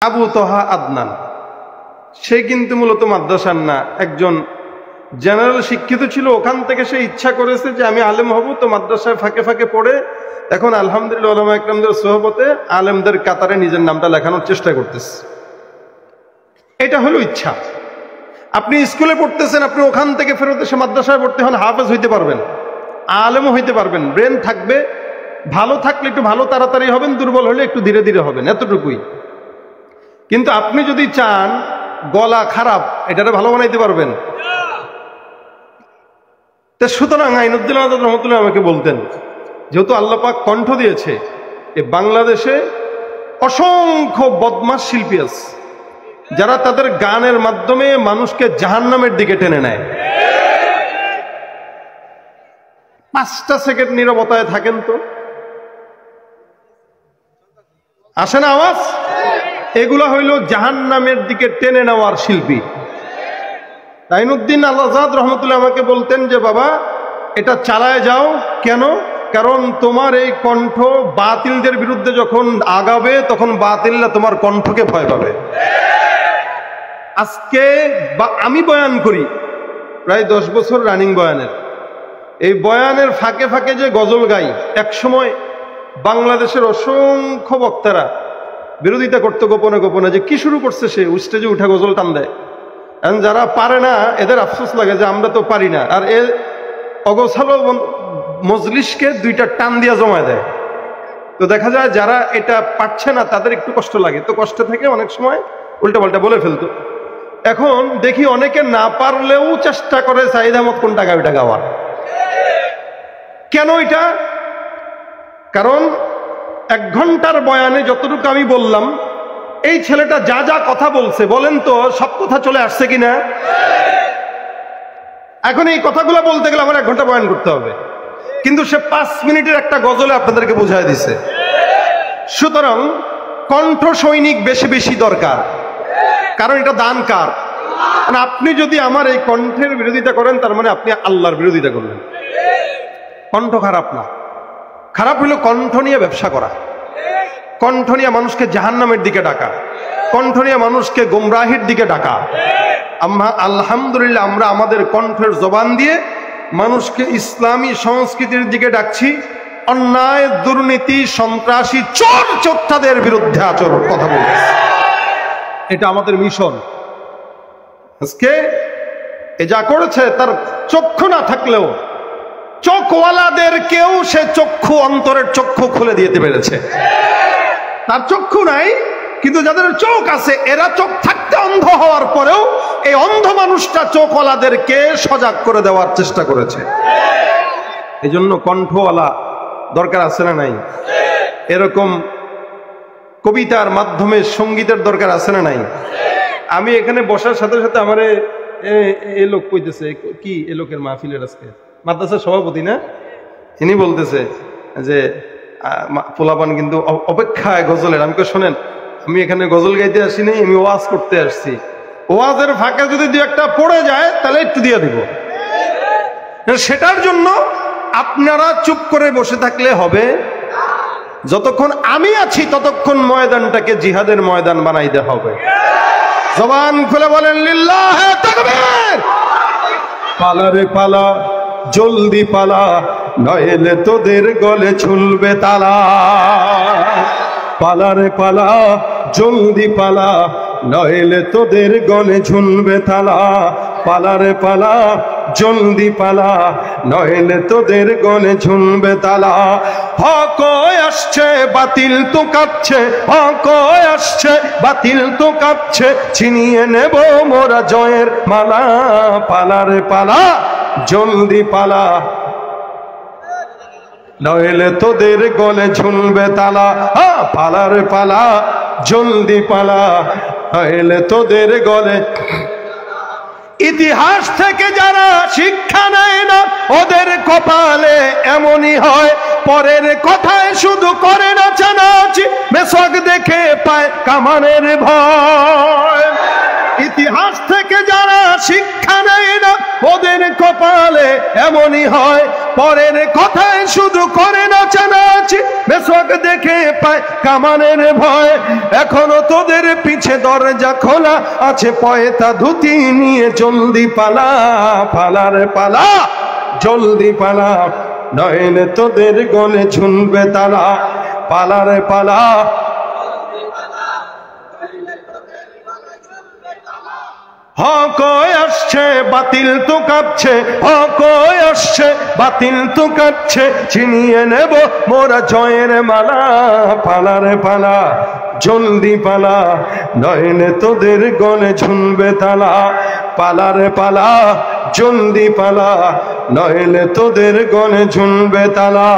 আবু তহা আদনান, সে কিন্তু মূলত মাদ্রাসার না, একজন জেনারেল শিক্ষিত ছিল। ওখান থেকে সে ইচ্ছা করেছে যে আমি আলেম হব, তো মাদ্রাসায় ফাঁকে ফাঁকে পড়ে এখন আলহামদুলিল্লাহ উলামা ইকরামদের সোহবতে আলেমদের কাতারে নিজের নামটা লেখানোর চেষ্টা করতেছে। এটা হলো ইচ্ছা। আপনি স্কুলে পড়তেছেন, আপনি ওখান থেকে ফেরত এসে মাদ্রাসায় পড়তে হন, হাফেজ হইতে পারবেন, আলেমও হইতে পারবেন, ব্রেন থাকবে। ভালো থাকলে একটু ভালো তাড়াতাড়ি হবেন, দুর্বল হলে একটু ধীরে ধীরে হবেন, এতটুকুই। কিন্তু আপনি যদি চান গলা খারাপ, এটারে ভালো বানাইতে পারবেন। সুতরাং আইনুদ্দিন আজাদ রহমতুল্লাহ আমাকে বলতেন, যেহেতু আল্লাহ পাক কণ্ঠ দিয়েছে, এ বাংলাদেশে অসংখ্য বদমাশ শিল্পী আছে যারা তাদের গানের মাধ্যমে মানুষকে জাহান্নামের দিকে টেনে নেয়। 5টা সেকেন্ড নীরবতায় থাকেন তো, আসে না আওয়াজ? এগুলা হইল জাহান্নামের দিকে টেনে নেওয়ার শিল্পী। আইনুদ্দিন আজাদ রহমতুল্লাহ আমাকে বলতেন যে বাবা এটা চালায় যাও। কেন? কারণ তোমার এই কণ্ঠ বাতিলদের বিরুদ্ধে যখন আগাবে, তখন বাতিলরা তোমার কণ্ঠকে ভয় পাবে। আজকে আমি বয়ান করি প্রায় 10 বছর রানিং বয়ানের। এই বয়ানের ফাঁকে ফাঁকে যে গজল গাই, একসময় বাংলাদেশের অসংখ্য বক্তারা বিরোধিতা করতে গোপনে গোপনে, যে কি শুরু করছে সে, স্টেজে উঠা গজল টান দেয়। যারা পারে না এদের আফসোস লাগে যে আমরা তো পারি না, আর এ অগোছালো মজলিসকে 2টা টান দিয়া জমা দেয়। তো দেখা যায় যারা এটা পারছে না তাদের একটু কষ্ট লাগে, তো কষ্ট থেকে অনেক সময় উল্টাপাল্টা বলে ফেলতো। এখন দেখি অনেকে না পারলেও চেষ্টা করে সাঈদ আহমদ কোনটা গায় ওইটা গাওয়ার। কেন এটা? কারণ 1 ঘন্টার বয়ানে যতটুকু আমি বললাম, এই ছেলেটা যা যা কথা বলছে, বলেন তো সব কথা চলে আসছে কিনা? এখন এই কথাগুলো বলতে গেলে আমার 1 ঘন্টা বয়ান করতে হবে, কিন্তু সে 5 মিনিটের একটা গজলে আপনাদেরকে বোঝায় দিছে। সুতরাং কণ্ঠ সৈনিক বেশি বেশি দরকার, কারণ এটা দান কার? মানে আপনি যদি আমার এই কণ্ঠের বিরোধিতা করেন, তার মানে আপনি আল্লাহর বিরোধিতা করলেন। কণ্ঠ খারাপ না, খারাপ হইল কণ্ঠ নিয়ে ব্যবসা করা, কণ্ঠ নিয়ে মানুষকে জাহান্নামের দিকে ডাকা, কণ্ঠ নিয়ে মানুষকে গোমরাহির দিকে ডাকা। আলহামদুলিল্লাহ আমরা আমাদের কণ্ঠের জবান দিয়ে মানুষকে ইসলামী সংস্কৃতির দিকে ডাকছি, অন্যায় দুর্নীতি সন্ত্রাসী চোর চোরটাদের বিরুদ্ধে আচরণ কথা বলছি। এটা আমাদের মিশন। আজকে এ যা করেছে, তার চক্ষু না থাকলেও চোখওয়ালাদেরকেও সে চক্ষু, অন্তরের চক্ষু খুলে দিতে পেরেছে। তার চক্ষু নাই, কিন্তু যাদের চোখ আছে এরা চোখ থাকতে অন্ধ হওয়ার পরেও এই অন্ধ মানুষটা চোখওয়ালাদেরকে সজাগ করে দেওয়ার চেষ্টা করেছে। এই জন্য কণ্ঠওয়ালা দরকার আছে না নাই? এরকম কবিতার মাধ্যমে সঙ্গীতের দরকার আছে না নাই? আমি এখানে বসার সাথে সাথে আমার এ লোক কইতেছে, কি এ লোকের মাহফিলের আজকে মাদ্রাসার সভাপতি না, ইনি বলতেছে যে পোলাপান কিন্তু অপেক্ষায় গজলের। আমি শোনেন, আমি এখানে গজল গাইতে আসি নাই, আমি ওয়াজ করতে আসছি। ওয়াজের ফাঁকে যদি 2-1টা পড়ে যায় তাহলে একটু দিয়ে দিব। সেটার জন্য আপনারা চুপ করে বসে থাকলে হবে? যতক্ষণ আমি আছি ততক্ষণ ময়দানটাকে জিহাদের ময়দান বানাইতে হবে। জবান খুলে বলেন লিল্লাহে তাকবীর। পালা রে পালা, জলদি পালা, নইলে তোদের গলে ঝুলবে তালা। পালা রে পালা, জলদি পালা, নইলে তোদের গলে ঝুলবে তালা। পালা রে পালা, জলদি পালা, নইলে তোদের গলে ঝুলবে তালা। হক আসছে বাতিল তো কাঁপছে, হক আসছে বাতিল তো কাঁপছে, ছিনিয়ে নেব মোরা জয়ের মালা। পালা রে পালা, জলদি পালা, নইলে তোদের গলে ঝুলবে তালা। পালা রে পালা, জলদি পালা, নইলে তোদের গলে। ইতিহাস থেকে যারা শিক্ষা নেয় না, ওদের কপালে এমনই হয়। পরের কথায় শুধু করে নাচানাচি, মেশক দেখে পায় কামানের ভয়। ইতিহাস থেকে যারা শিক্ষা নেয় না, ওদের কপালে এমনই হয়, পরের কথায় শুধু করে নাচানাচি, মেসওয়াক দেখে পায় কামানের ভয়। এখনো তোদের পিছে দরজা খোলা আছে, পয়তা ধুতি নিয়ে জলদি পালা, পালার পালা জলদি পালা, নইলে তোদের গলে ঝুলবে তালা, পালার পালা। হক আসছে বাতিল তো কাঁপছে, হক আসছে বাতিল তো কাঁপছে, ছিনিয়ে নেব মোরা জয়ের মালা, পালার পালা জলদি পালা, নইলে তোদের গলে ঝুলবে তালা, পালার পালা জলদি পালা, নইলে তোদের গলে ঝুলবে তালা।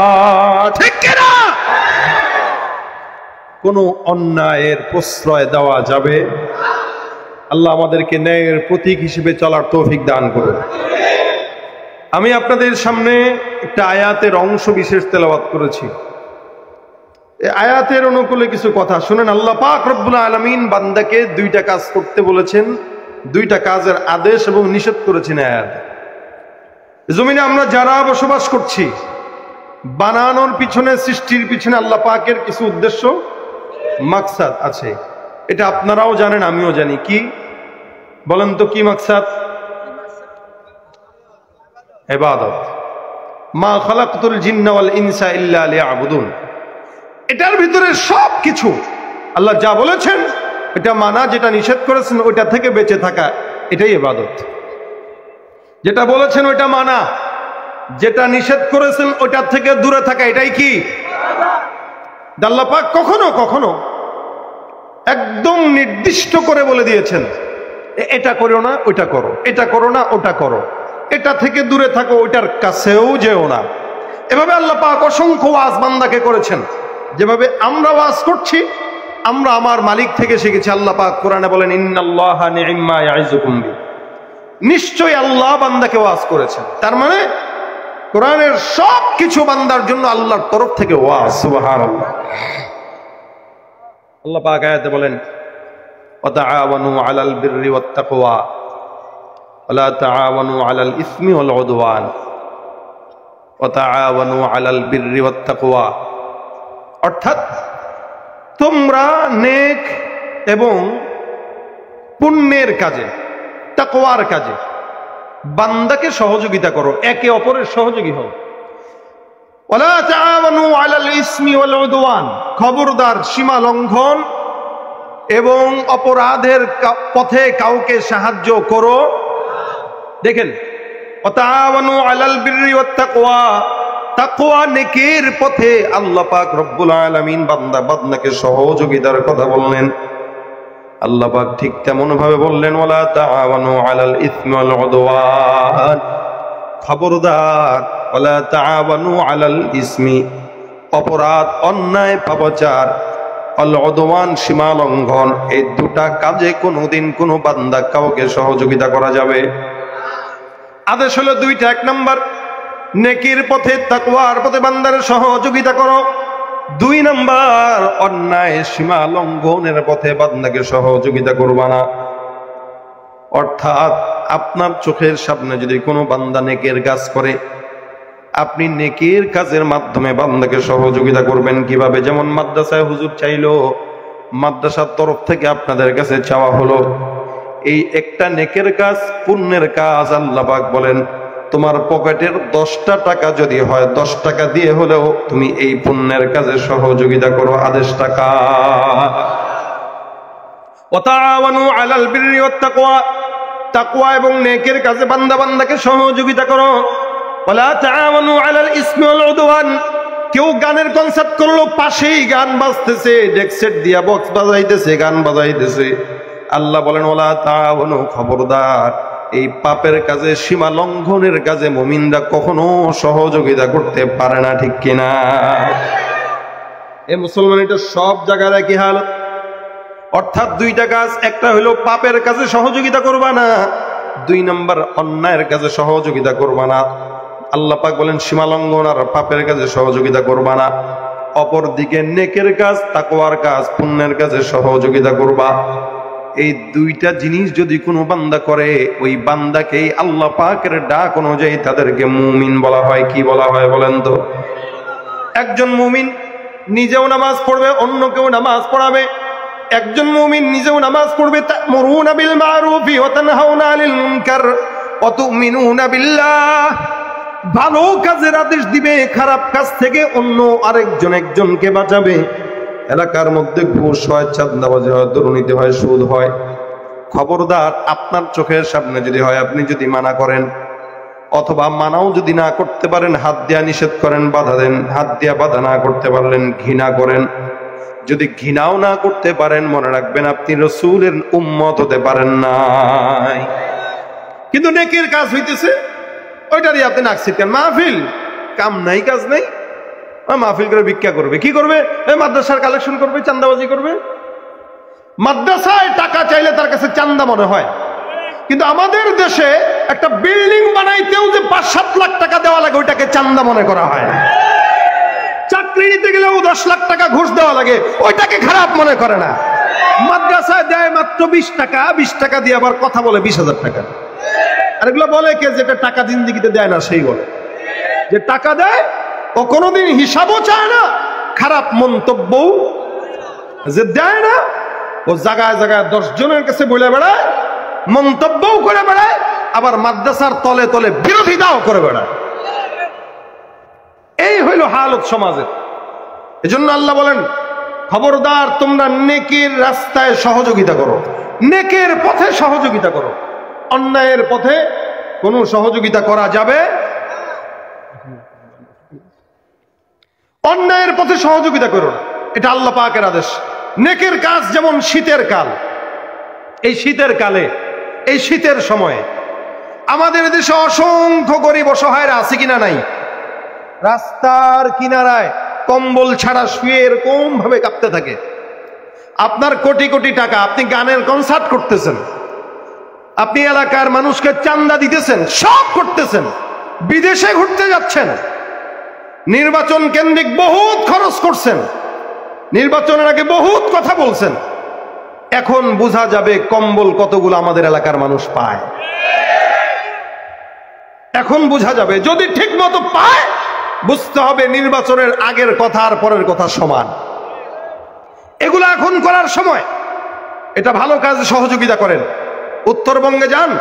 ঠিক কিনা? কোনো অন্যায়ের প্রশ্রয় দেওয়া যাবে? আল্লাহ আমাদেরকে ন্যায়ের প্রতীক হিসেবে চলার তৌফিক দান করুন। আমি আপনাদের সামনে একটা আয়াতের অংশ বিশেষ তেলাওয়াত করেছি। এই আয়াতের অনুকূলে কিছু কথা শুনেন। আল্লাহ পাক রব্বুল আলামিন বান্দাকে দুইটা কাজ করতে বলেছেন, দুইটা কাজের আদেশ এবং নিষেধ করেছেন আয়াতে। জমিনে আমরা যারা বসবাস করছি, বানানোর পিছনে, সৃষ্টির পিছনে আল্লাহ পাকের কিছু উদ্দেশ্য, মাকসাদ আছে। এটা আপনারাও জানেন, আমিও জানি। কি বলেন তো, কি মাকসাদ? ইবাদত। মা খালাকতুল জিন্না ওয়াল ইনসা ইল্লা লিয়াবুদুন। এটার ভিতরে সব কিছু আল্লাহ যা বলেছেন এটা মানা, যেটা নিষেধ করেছেন ওইটা থেকে বেঁচে থাকা, এটাই ইবাদত। যেটা বলেছেন ওইটা মানা, যেটা নিষেধ করেছেন ওইটার থেকে দূরে থাকা, এটাই কি আল্লাহ পাক কখনো কখনো একদম নির্দিষ্ট করে বলে দিয়েছেন, এটা করো না ওইটা করো, এটা করো না ওটা করো, এটা থেকে দূরে থাকো, ওইটার কাছেও যেও না। এভাবে আল্লাহ পাক অসংখ্য ওয়াজ বান্দাকে করেছেন। যেভাবে আমরা ওয়াজ করছি, আমরা আমার মালিক থেকে শিখেছি। আল্লাহ পাক কোরআনে বলেন, ইন্নাল্লাহা নি'ম্মা ইয়াইযুকুম বি। নিশ্চয়ই আল্লাহ বান্দাকে ওয়াজ করেছেন। তার মানে কোরআনের সব কিছু বান্দার জন্য আল্লাহর তরফ থেকে ওয়াজ। সুবহানাল্লাহ। আল্লাহ পাক আয়াতে বলেন, ওয়াতাআওয়ানু আলাল বিররি ওয়াত তাকওয়া ওয়ালা তাআওয়ানু আলাল ইসমি ওয়াল উদওয়ান, ওয়াতাআওয়ানু আলাল বিররি ওয়াত তাকওয়া। অর্থাৎ তোমরা নেক এবং পুণ্যের কাজে, তাকওয়ার কাজে বান্দাকে সহযোগিতা করো, একে অপরের সহযোগী হও। ওয়ালা তাআওয়ানু আলাল ইসমি ওয়াল উদওয়ান, খবরদার সীমা লঙ্ঘন এবং অপরাধের পথে কাউকে সাহায্য করো। দেখেন, ওয়া তাআওয়ানু আলাল বিররি ওয়াত তাকওয়া, তাকওয়া নেকের পথে আল্লাহ পাক রব্বুল আলামিন বান্দা বান্দাকে সহযোগিতার কথা বললেন। আল্লাহ পাক ঠিক তেমন ভাবে বললেন, ওয়ালা তাআওয়ানু আলাল ইসমি ওয়াল উদওয়ান, খবরদার ওয়ালা তাআওয়ানু আলাল ইসমি, অপরাধ, অন্যায়, পাপাচার, আল উদওয়ান, সীমা লঙ্ঘন, এই দুটা কাজে কোনোদিন কোনো বান্দা কাউকে সহযোগিতা করা যাবে। আদেশ হলো দুইটা। এক নাম্বার, নেকির পথে, তাকওয়ার পথে বান্দার সহযোগিতা করো। দুই নাম্বার, অন্যায় সীমা লঙ্ঘনের পথে বান্দাকে সহযোগিতা করবা না। অর্থাৎ আপনার চোখের সামনে যদি কোনো বান্দা নেকের কাজ করে, আপনি নেকের কাজের মাধ্যমে বান্দাকে সহযোগিতা করবেন। কিভাবে? যেমন মাদ্রাসায় হুজুর চাইলো, মাদ্রাসার তরফ থেকে আপনাদের কাছে চাওয়া হলো, এই একটা নেকের কাজ, পুণ্যের কাজ, আল্লাহ পাক বলেন তোমার পকেটের 10টা টাকা যদি হয়, 10 টাকা দিয়ে হলেও তুমি এই পুণ্যের কাজে সহযোগিতা করো। আদেশ টাকা। ওয়া তাআওয়ানু আলাল বিররি ওয়াত তাকওয়া, তাকওয়া এবং নেকের কাজে বান্দা বান্দাকে সহযোগিতা করো। ওয়ালা তাআওয়ানু আলাল ইসমি ওয়াল উদওয়ান, কেউ গানের কনসার্ট করলো, পাশেই গান বাজতেছে, ডেক সেট দিয়া বক্স বাজাইতেছে, গান বাজাইতেছে। আল্লাহ বলেন, ওয়ালা তাআওয়ানু, খবরদার এই পাপের কাজে, সীমা লঙ্ঘনের কাজে মুমিনরা কখনো সহযোগিতা করতে পারে না। ঠিক কিনা? এ মুসলমান, এটা সব জায়গার একই হালত। অর্থাৎ দুইটা কাজ, একটা হলো পাপের কাজে সহযোগিতা করবা না, 2 নাম্বার অন্যায়ের কাজে সহযোগিতা করবা না। আল্লাহ পাক বলেন সীমা লঙ্ঘন আর পাপের কাজে সহযোগিতা করবা না। অপরদিকে নেকের কাজ, তাকওয়ার কাজ, পুণ্যের কাজে সহযোগিতা করবা। এই দুইটা জিনিস যদি কোনো বান্দা করে, ওই বান্দাকেই আল্লাহ পাকের ডাক অনুযায়ী তাদেরকে মুমিন বলা হয়। কি বলা হয় বলেন তো? একজন মুমিন নিজেও নামাজ পড়বে, অন্যকেও নামাজ পড়াবে। একজন মুমিন নিজেও নামাজ পড়বে, তা'মুরুনা বিল মা'রুফি ওয়া তানহাউনা আনিল মুনকার ওয়া তু'মিনুনা বিল্লাহ, ভালো কাজের আদেশ দিবে, খারাপ কাজ থেকে অন্য একজনকে বাঁচাবে। এলাকার মধ্যে ঘুষ হয়, চাঁদাবাজি হয়, দুর্নীতি হয়, সুদ হয়, খবরদার আপনার চোখের সামনে যদি হয়, আপনি যদি মানা করেন, অথবা মানাও যদি না করতে পারেন, হাত দিয়া নিষেধ করেন, বাধা দেন। হাত দিয়া বাধা না করতে পারলেন, ঘৃণা করেন। যদি ঘৃণাও না করতে পারেন, মনে রাখবেন আপনি রাসূলের উম্মত হতে পারেন নাই। কিন্তু নেকির কাজ হইতেছে, ওইটারই আপনি নাক ছিটকান। মাহফিল, কাম নাই, কাজ নাই, মাহফিল করে ভিক্ষা করবে। কি করবে? মাদ্রাসার কালেকশন করবে, চান্দাবাজি করবে। মাদ্রাসায় টাকা চাইলে তার কাছে চান্দা মনে হয়, কিন্তু আমাদের দেশে একটা বিল্ডিং বানাইতেও যে ৫-৭ লাখ টাকা দেওয়া লাগে, ওইটাকে চান্দা মনে করা হয়। চাকরি নিতে গেলেও ১০ লাখ টাকা ঘুষ দেওয়া লাগে, ওইটাকে খারাপ মনে করে না। মাদ্রাসায় দেয় মাত্র ২০ টাকা, ২০ টাকা দিয়ে আবার কথা বলে ২০,০০০ টাকা। আর এগুলো বলে কে? যেটা টাকা জিন্দিগিতে দেয় না সেই বলে। যে টাকা দেয় ও কোনোদিন হিসাবও চায় না, খারাপ মন্তব্যও যে দেয় না, ও জায়গায় জায়গায় ১০ জনের কাছে বলে বেড়ায়, মন্তব্যও করে বেড়ায়, আবার মাদ্রাসার তলে তলে বিরোধিতাও করে বেড়ায়। এই হইল হালত সমাজের। এজন্য আল্লাহ বলেন, খবরদার তোমরা নেকির রাস্তায় সহযোগিতা করো, নেকের পথে সহযোগিতা করো। অন্যায়ের পথে কোনো সহযোগিতা করা যাবে, অন্যায়ের পথে সহযোগিতা করো না, এটা আল্লাহ পাকের আদেশ। নেকের কাজ যেমন শীতের কাল, এই শীতের কালে, এই শীতের সময়ে আমাদের দেশে অসংখ্য গরিব অসহায়রা আছে কিনা নাই? রাস্তার কিনারায় কম্বল ছাড়া শুয়ে এরকম ভাবে কাঁপতে থাকে। আপনার কোটি কোটি টাকা, আপনি গানের কনসার্ট করতেছেন, আপনি এলাকার মানুষকে চান্দা দিতেছেন, সব করতেছেন, বিদেশে ঘুরতে যাচ্ছেন, নির্বাচন কেন্দ্রিক বহুত খরচ করছেন, নির্বাচনের আগে বহুত কথা বলছেন। এখন বোঝা যাবে কম্বল কতগুলো আমাদের এলাকার মানুষ পায়। এখন বোঝা যাবে, যদি ঠিক মতো পায় বুঝতে হবে নির্বাচনের আগের কথা আর পরের কথা সমান। এগুলো এখন করার সময়। এটা ভালো কাজে সহযোগিতা করেন। উত্তরবঙ্গে যান,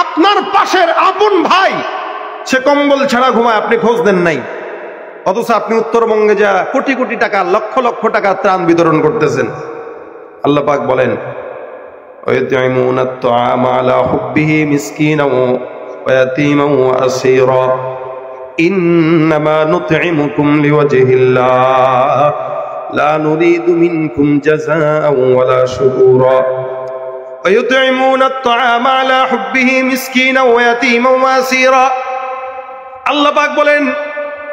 আপনার পাশের আপন ভাই সে কম্বল ছাড়া ঘুমায়, আপনি খোঁজ দেন নাই, অথচ আপনি উত্তরবঙ্গে যা কোটি কোটি টাকা, লক্ষ লক্ষ টাকা ত্রাণ বিতরণ করতেছেন। আল্লাহ পাক বলেন, ওয়ায়ুতিমুনা আত-তাআমা আলা হুব্বিহি মিসকিনাও ওয়া ইয়াতীমান ওয়া আসীরা ইন্নামা নুতঈমুকুম লিওয়াজহিল্লাহ লা নুরীদু মিনকুম জাযাআন ওয়ালা শুকুরা। ওয়ায়ুতিমুনা আত-তাআমা আলা হুব্বিহি মিসকিনাও ওয়া ইয়াতীমান ওয়া আসীরা। আল্লাহ পাক বলেন,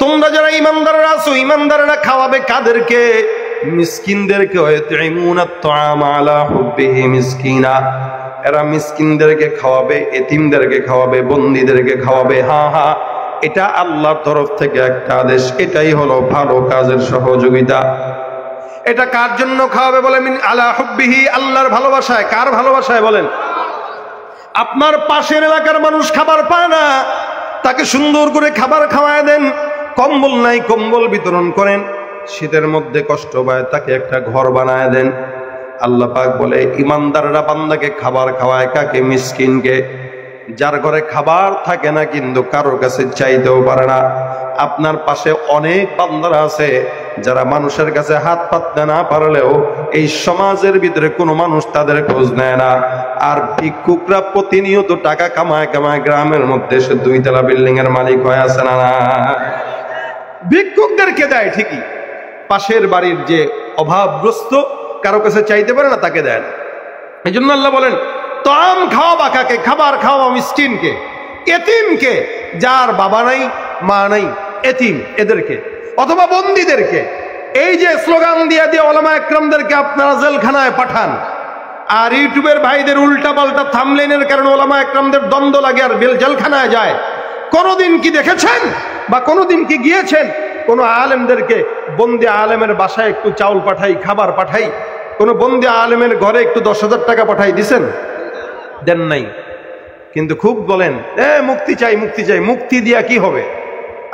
তোমরা যারা ঈমানদাররা আছো, ঈমানদাররা খাওয়াবে কাদেরকে? মিসকিনদেরকে। ওয়ায়ুতিমুনা আত-তাআমা আলা হুব্বিহি মিসকিনা, এরা মিসকিনদেরকে খাওয়াবে, এতিমদেরকে খাওয়াবে, বন্দীদেরকে খাওয়াবে। হ্যাঁ হ্যাঁ, এটা আল্লাহর তরফ থেকে একটা আদেশ। এটাই হলো ভালো কাজের সহযোগিতা। এটা কার জন্য খাওয়াবে বলে? মিন আলা হুব্বিহি, আল্লাহর ভালোবাসায়। কার ভালোবাসায় বলেন? আপনার পাশের এলাকার মানুষ খাবার পায় না, তাকে সুন্দর করে খাবার খাওয়ায় দেন। কম্বল নাই, কম্বল বিতরণ করেন। শীতের মধ্যে কষ্ট পায়, তাকে একটা ঘর বানায় দেন। আল্লাহ পাক বলে, ইমানদাররা বান্দাকে খাবার খাওয়ায়। কাকে? মিসকিনকে। যার ঘরে খাবার থাকে না, কিন্তু কারোর কাছে চাইতেও পারে না। আপনার পাশে অনেক বান্দারা আছে যারা মানুষের কাছে হাত পাততে না পারলেও এই সমাজের ভিতরে কোনো মানুষ তাদের খোঁজ নেয় না। আর ভিক্ষুকরা প্রতিনিয়ত টাকা কামায় কামায় গ্রামের মধ্যে সে 2 তলা বিল্ডিং এর মালিক হয়ে আছে না? ভিক্ষুকদেরকে দেয় ঠিকই, পাশের বাড়ির যে অভাবগ্রস্ত, কারো কাছে চাইতে পারে না, তাকে দেয় না। এই জন্য আল্লাহ বলেন, তাম খাওয়াবা কাকে? খাবার খাওয়াবা মিসকিনকে, এতিমকে, যার বাবা নাই মা নাই, এতিম এদেরকে, অথবা বন্দীদেরকে। এই যে স্লোগান দিয়ে দিয়ে ওলামা একরামদেরকে আপনারা জেলখানায় পাঠান, আর ইউটিউবের ভাইদের উল্টা পাল্টা থামলেনের কারণে ওলামা একরামদের দ্বন্দ্ব লাগে আর জেলখানায় যায়। কোনোদিন কি দেখেছেন বা কোনোদিন কি গিয়েছেন কোন আলেমদেরকে বন্দি আলেমের বাসায় একটু চাউল পাঠাই, খাবার পাঠাই, কোন বন্দি আলেমের ঘরে একটু 10,000 টাকা পাঠাই দিছেন? দেন নাই। কিন্তু খুব বলেন মুক্তি চাই, মুক্তি চাই। মুক্তি দিয়া কি হবে?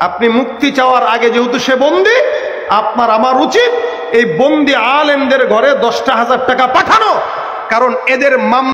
আপনি মুক্তি চাওয়ার আগে যেহেতু সে বন্দি, আপনার আমার উচিত এই বন্দি আলেমদের ঘরে 10,000 টাকা পাঠানো, কারণ এদের মামলা